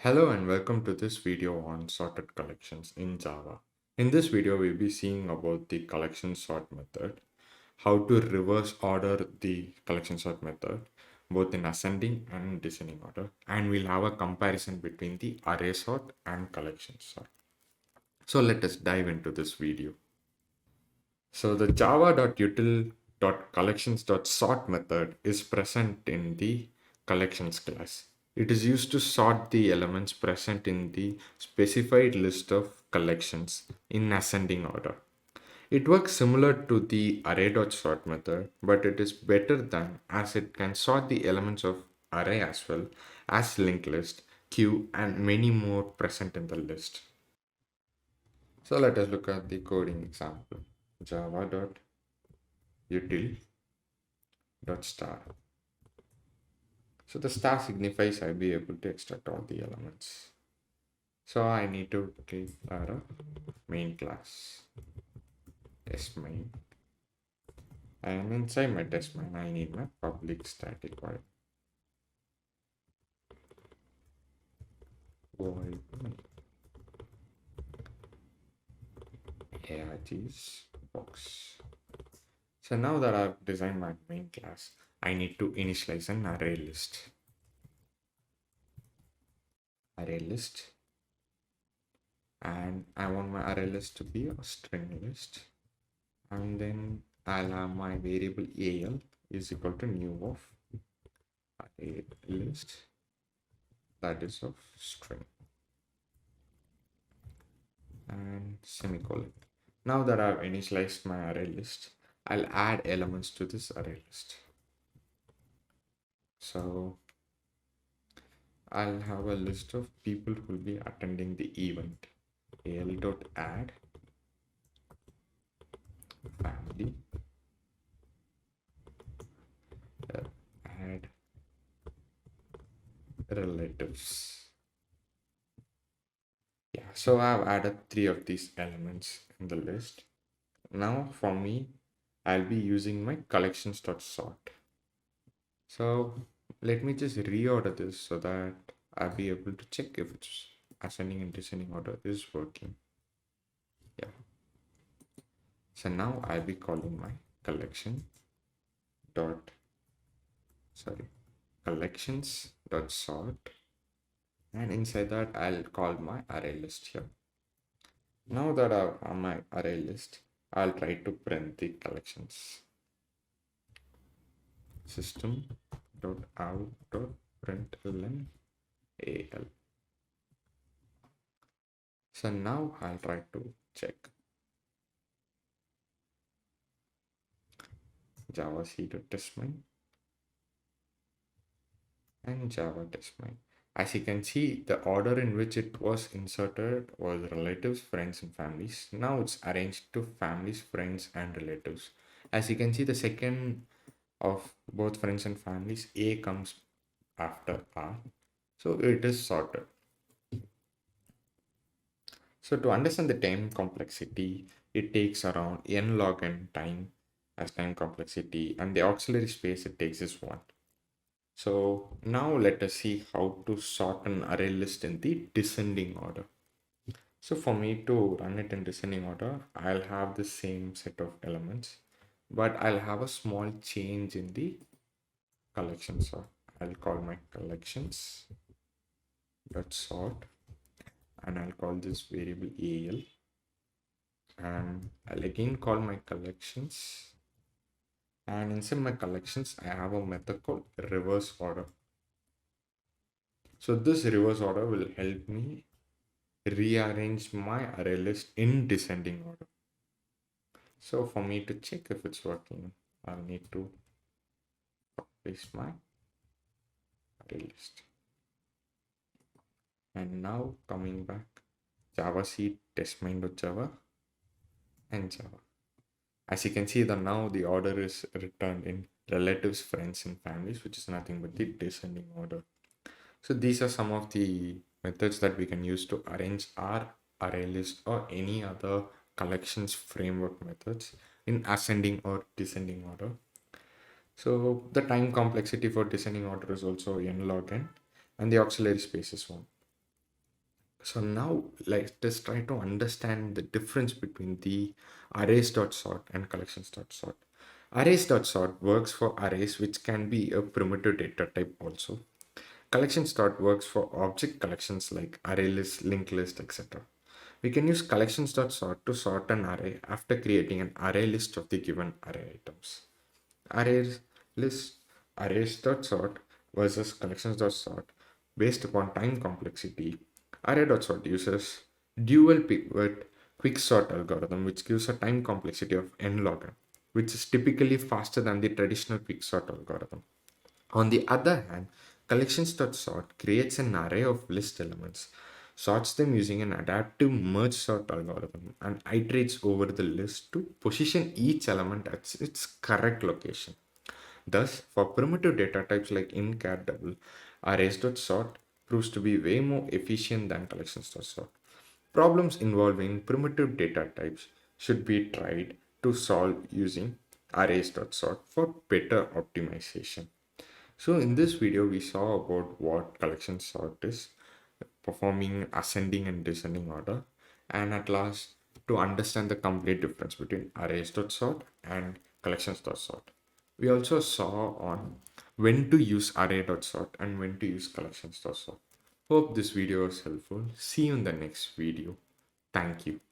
Hello and welcome to this video on sorted collections in Java. In this video, we'll be seeing about the collection sort method, how to reverse order the collection sort method, both in ascending and descending order, and we'll have a comparison between the array sort and collection sort. So let us dive into this video. So the java.util.collections.sort method is present in the collections class. It is used to sort the elements present in the specified list of collections in ascending order. It works similar to the array.sort method, but it is better than as it can sort the elements of array as well as linked list, queue, and many more present in the list. So let us look at the coding example. Java.util.star. So the star signifies I'll be able to extract all the elements. So I need to declare a main class, test main. And inside my test main, I need my public static void main. args box. So now that I've designed my main class, I need to initialize an array list. And I want my array list to be a string list. And then I'll have my variable al is equal to new of array list that is of string and semicolon. Now that I've initialized my array list, I'll add elements to this array list. So I'll have a list of people who will be attending the event. al.add family, add relatives. Yeah, so I've added 3 of these elements in the list. Now for me, I'll be using my collections.sort. So let me just reorder this so that I'll be able to check if it's ascending and descending order is working. Yeah. So now I'll be calling my collections.sort, and inside that I'll call my array list here. Now that I have my array list, I'll try to print the collections. System.out.println al. So now I'll try to check Java c.testmain and Java testmain. As you can see, the order in which it was inserted was relatives, friends, and families. Now it's arranged to families, friends, and relatives. As you can see, the second of both friends and families, A comes after R. So it is sorted. So to understand the time complexity, it takes around n log n time as time complexity, and the auxiliary space it takes is 1. So now let us see how to sort an array list in the descending order. So for me to run it in descending order, I'll have the same set of elements, but I'll have a small change in the collection sort. I'll call my collections.sort, and I'll call this variable al, and I'll again call my collections, and inside my collections I have a method called reverse order. So this reverse order will help me rearrange my array list in descending order. So for me to check if it's working, I'll need to paste my array list. And now coming back, Java C testmain.java and Java. As you can see that now the order is returned in relatives, friends, and families, which is nothing but the descending order. So these are some of the methods that we can use to arrange our array list or any other collections framework methods in ascending or descending order. So the time complexity for descending order is also n log n, and the auxiliary space is 1. So now let's try to understand the difference between the arrays.sort and collections.sort. Arrays.sort works for arrays which can be a primitive data type also. Collections.sort works for object collections like array list, linked list, etc. We can use collections.sort to sort an array after creating an array list of the given array items. Arrays list arrays.sort versus collections.sort based upon time complexity. Array.sort uses dual pivot quicksort algorithm, which gives a time complexity of n log n, which is typically faster than the traditional quicksort algorithm. On the other hand, collections.sort creates an array of list elements, sorts them using an adaptive merge sort algorithm, and iterates over the list to position each element at its correct location. Thus, for primitive data types like int, char, double, arrays.sort proves to be way more efficient than collections.sort. Problems involving primitive data types should be tried to solve using arrays.sort for better optimization. So in this video, we saw about what collection sort is, performing ascending and descending order, and at last to understand the complete difference between arrays.sort and collections.sort. We also saw on when to use array.sort and when to use collections.sort. Hope this video was helpful. See you in the next video. Thank you.